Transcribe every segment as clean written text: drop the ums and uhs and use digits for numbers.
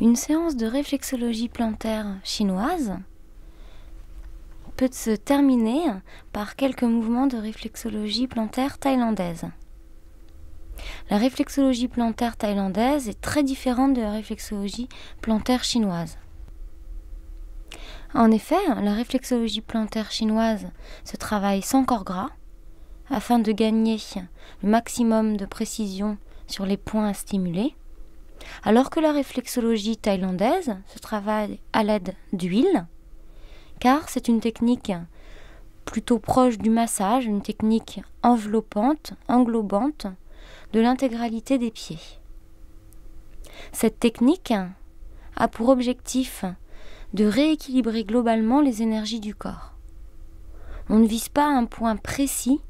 Une séance de réflexologie plantaire chinoise peut se terminer par quelques mouvements de réflexologie plantaire thaïlandaise. La réflexologie plantaire thaïlandaise est très différente de la réflexologie plantaire chinoise. En effet, la réflexologie plantaire chinoise se travaille sans corps gras afin de gagner le maximum de précision sur les points à stimuler, alors que la réflexologie thaïlandaise se travaille à l'aide d'huile, car c'est une technique plutôt proche du massage, une technique englobante de l'intégralité des pieds. Cette technique a pour objectif de rééquilibrer globalement les énergies du corps. On ne vise pas un point précis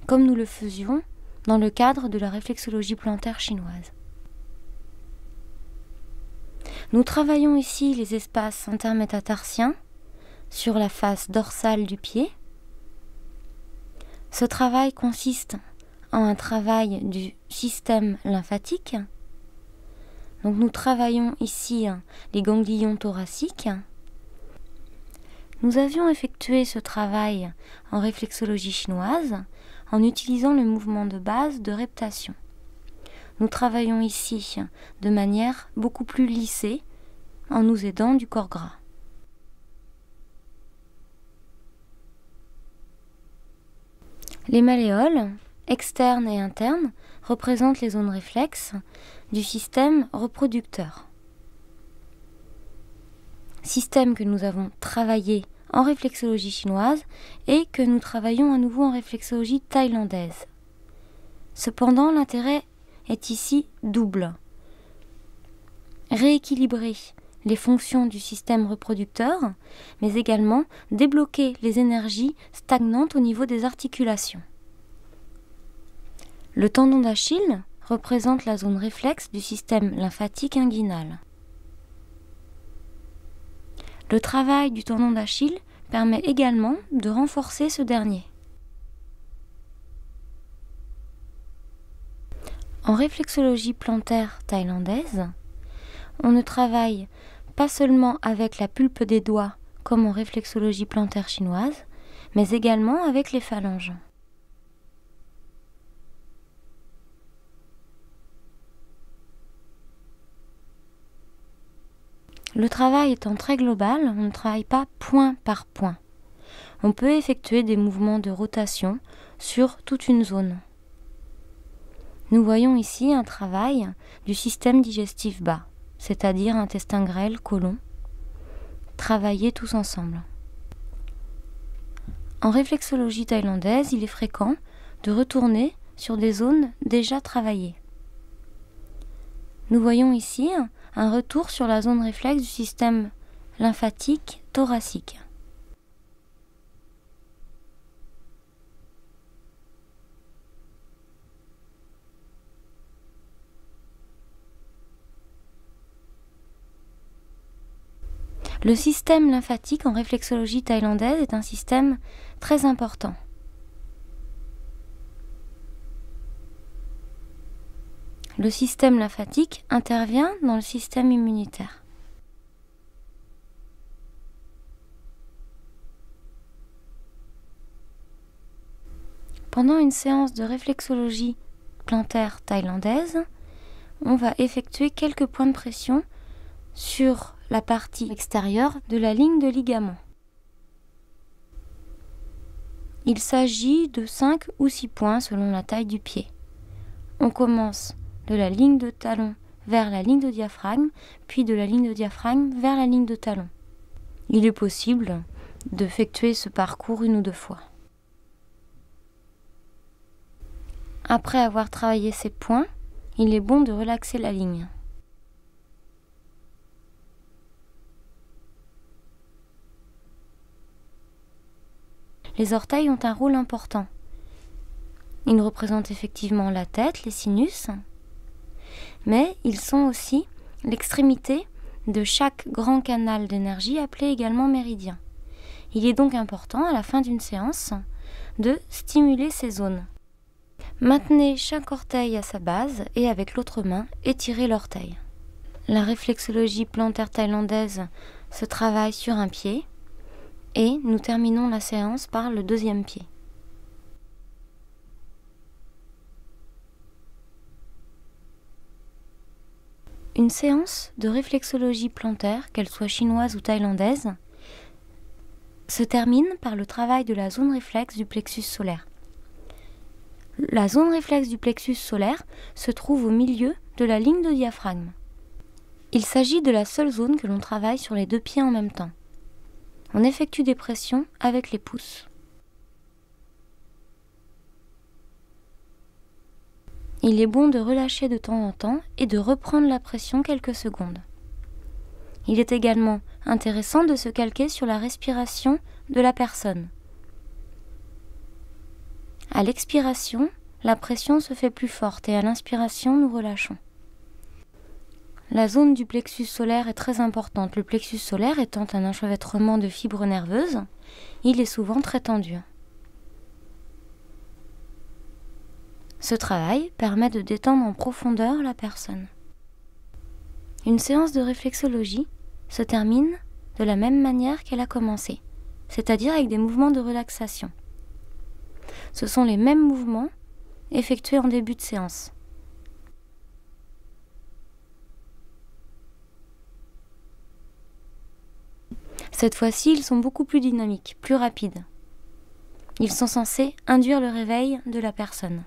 comme nous le faisions dans le cadre de la réflexologie plantaire chinoise. Nous travaillons ici les espaces intermétatarsiens sur la face dorsale du pied. Ce travail consiste en un travail du système lymphatique. Donc nous travaillons ici les ganglions thoraciques. Nous avions effectué ce travail en réflexologie chinoise en utilisant le mouvement de base de reptation. Nous travaillons ici de manière beaucoup plus lissée en nous aidant du corps gras. Les malléoles, externes et internes, représentent les zones réflexes du système reproducteur. Système que nous avons travaillé en réflexologie chinoise et que nous travaillons à nouveau en réflexologie thaïlandaise. Cependant, l'intérêt est ici double. Rééquilibrer les fonctions du système reproducteur, mais également débloquer les énergies stagnantes au niveau des articulations. Le tendon d'Achille représente la zone réflexe du système lymphatique inguinal. Le travail du tendon d'Achille permet également de renforcer ce dernier. En réflexologie plantaire thaïlandaise, on ne travaille pas seulement avec la pulpe des doigts comme en réflexologie plantaire chinoise, mais également avec les phalanges. Le travail étant très global, on ne travaille pas point par point. On peut effectuer des mouvements de rotation sur toute une zone. Nous voyons ici un travail du système digestif bas, c'est-à-dire intestin grêle, côlon, travaillés tous ensemble. En réflexologie thaïlandaise, il est fréquent de retourner sur des zones déjà travaillées. Nous voyons ici un retour sur la zone réflexe du système lymphatique thoracique. Le système lymphatique en réflexologie thaïlandaise est un système très important. Le système lymphatique intervient dans le système immunitaire. Pendant une séance de réflexologie plantaire thaïlandaise, on va effectuer quelques points de pression sur la partie extérieure de la ligne de ligament. Il s'agit de 5 ou 6 points selon la taille du pied. On commence de la ligne de talon vers la ligne de diaphragme, puis de la ligne de diaphragme vers la ligne de talon. Il est possible d'effectuer ce parcours 1 ou 2 fois. Après avoir travaillé ces points, il est bon de relaxer la ligne. Les orteils ont un rôle important. Ils représentent effectivement la tête, les sinus, mais ils sont aussi l'extrémité de chaque grand canal d'énergie appelé également méridien. Il est donc important à la fin d'une séance de stimuler ces zones. Maintenez chaque orteil à sa base et avec l'autre main, étirez l'orteil. La réflexologie plantaire thaïlandaise se travaille sur un pied et nous terminons la séance par le deuxième pied. Une séance de réflexologie plantaire, qu'elle soit chinoise ou thaïlandaise, se termine par le travail de la zone réflexe du plexus solaire. La zone réflexe du plexus solaire se trouve au milieu de la ligne de diaphragme. Il s'agit de la seule zone que l'on travaille sur les deux pieds en même temps. On effectue des pressions avec les pouces. Il est bon de relâcher de temps en temps et de reprendre la pression quelques secondes. Il est également intéressant de se calquer sur la respiration de la personne. À l'expiration, la pression se fait plus forte et à l'inspiration, nous relâchons. La zone du plexus solaire est très importante. Le plexus solaire étant un enchevêtrement de fibres nerveuses, il est souvent très tendu. Ce travail permet de détendre en profondeur la personne. Une séance de réflexologie se termine de la même manière qu'elle a commencé, c'est-à-dire avec des mouvements de relaxation. Ce sont les mêmes mouvements effectués en début de séance. Cette fois-ci, ils sont beaucoup plus dynamiques, plus rapides. Ils sont censés induire le réveil de la personne.